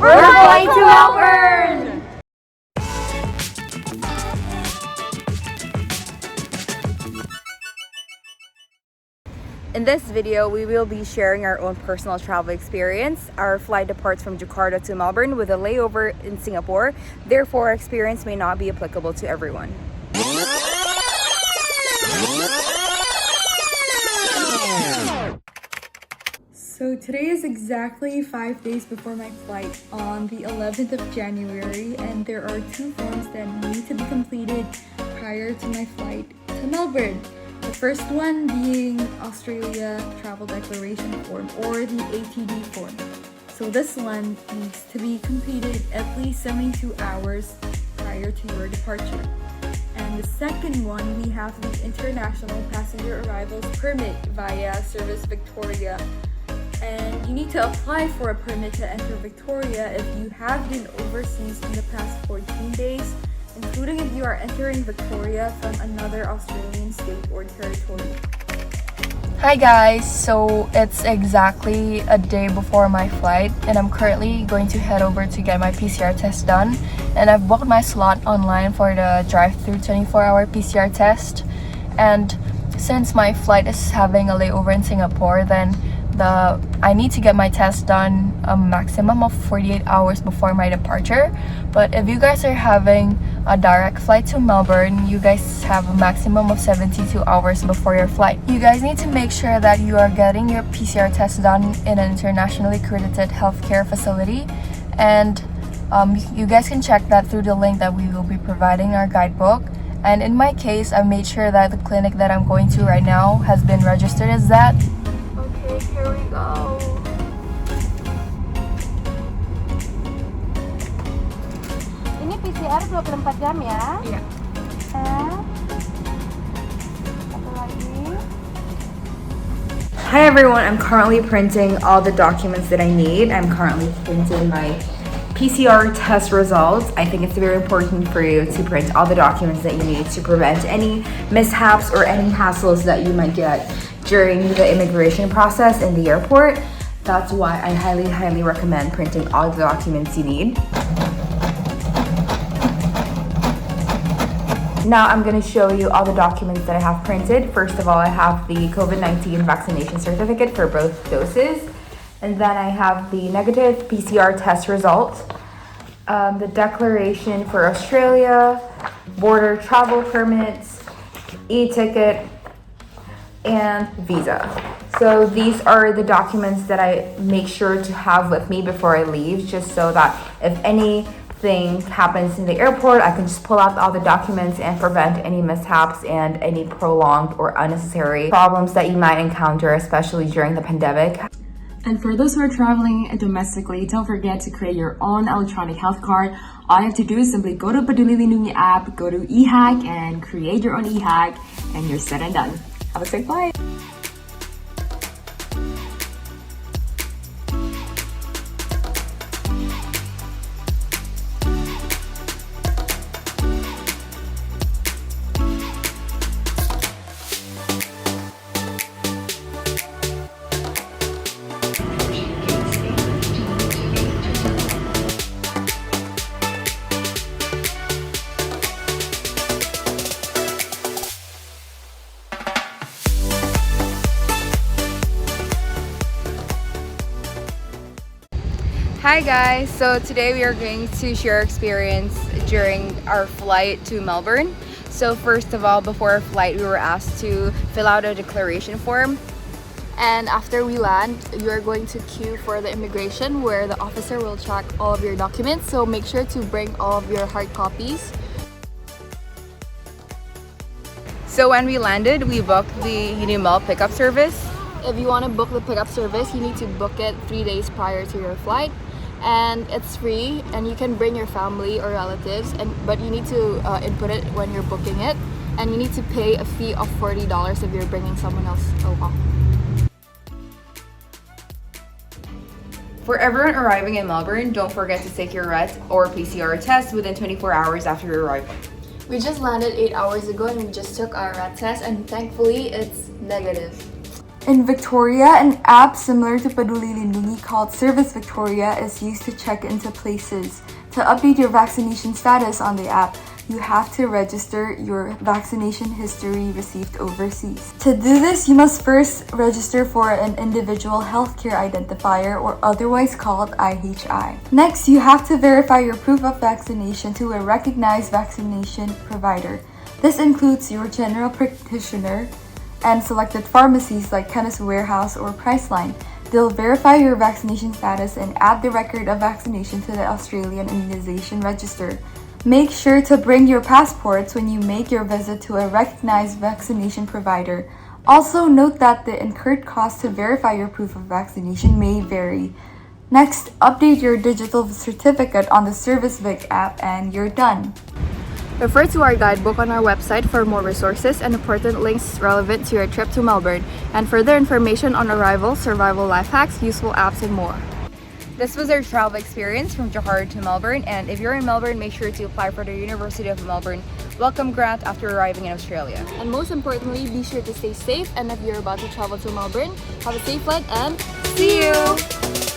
We're flying to Melbourne! In this video, we will be sharing our own personal travel experience. Our flight departs from Jakarta to Melbourne with a layover in Singapore. Therefore, our experience may not be applicable to everyone. So today is exactly 5 days before my flight on the 11th of January, and there are 2 forms that need to be completed prior to my flight to Melbourne. The first one being Australia Travel Declaration Form, or the ATD form. So this one needs to be completed at least 72 hours prior to your departure. And the second one, we have the International Passenger Arrivals Permit via Service Victoria. And you need to apply for a permit to enter Victoria if you have been overseas in the past 14 days, including if you are entering Victoria from another Australian state or territory. Hi guys, so it's exactly a day before my flight and I'm currently going to head over to get my PCR test done, and I've booked my slot online for the drive-through 24-hour PCR test. And since my flight is having a layover in Singapore, then I need to get my test done a maximum of 48 hours before my departure. But if you guys are having a direct flight to Melbourne, you guys have a maximum of 72 hours before your flight. You guys need to make sure that you are getting your PCR test done in an internationally accredited healthcare facility, and you guys can check that through the link that we will be providing in our guidebook. And in my case, I made sure that the clinic that I'm going to right now has been registered as that. Okay, here we go. Ini PCR 24 jam ya? Iya. Satu lagi. Hi everyone, I'm currently printing all the documents that I need. I'm currently printing my PCR test results. I think it's very important for you to print all the documents that you need to prevent any mishaps or any hassles that you might get during the immigration process in the airport. That's why I highly recommend printing all the documents you need. Now I'm going to show you all the documents that I have printed. First of all, I have the COVID-19 vaccination certificate for both doses. And then I have the negative PCR test result, the declaration for Australia, border travel permits, e-ticket, and visa. So these are the documents that I make sure to have with me before I leave, just so that if anything happens in the airport, I can just pull out all the documents and prevent any mishaps and any prolonged or unnecessary problems that you might encounter, especially during the pandemic. And for those who are traveling domestically, don't forget to create your own electronic health card. All you have to do is simply go to Peduli Lindungi app, go to eHack, and create your own eHack, and you're set and done. Have a safe flight! Hi guys, so today we are going to share our experience during our flight to Melbourne. So first of all, before our flight, we were asked to fill out a declaration form. And after we land, you are going to queue for the immigration, where the officer will check all of your documents. So make sure to bring all of your hard copies. So when we landed, we booked the Unimel pickup service. If you want to book the pickup service, you need to book it 3 days prior to your flight. And it's free, and you can bring your family or relatives, but you need to input it when you're booking it, and you need to pay a fee of $40 if you're bringing someone else along. For everyone arriving in Melbourne, don't forget to take your RET or PCR test within 24 hours after your arrival. We just landed 8 hours ago and we just took our rat test, and thankfully it's negative. In Victoria, an app similar to Paduli Lindungi called Service Victoria is used to check into places. To update your vaccination status on the app, you have to register your vaccination history received overseas. To do this, you must first register for an individual healthcare identifier, or otherwise called IHI. Next, you have to verify your proof of vaccination to a recognized vaccination provider. This includes your general practitioner and selected pharmacies like Chemist Warehouse or Priceline. They'll verify your vaccination status and add the record of vaccination to the Australian Immunization Register. Make sure to bring your passports when you make your visit to a recognized vaccination provider. Also, note that the incurred cost to verify your proof of vaccination may vary. Next, update your digital certificate on the Service Vic app and you're done. Refer to our guidebook on our website for more resources and important links relevant to your trip to Melbourne, and further information on arrival, survival life hacks, useful apps, and more. This was our travel experience from Johor to Melbourne, and if you're in Melbourne, make sure to apply for the University of Melbourne Welcome Grant after arriving in Australia. And most importantly, be sure to stay safe, and if you're about to travel to Melbourne, have a safe flight and see you!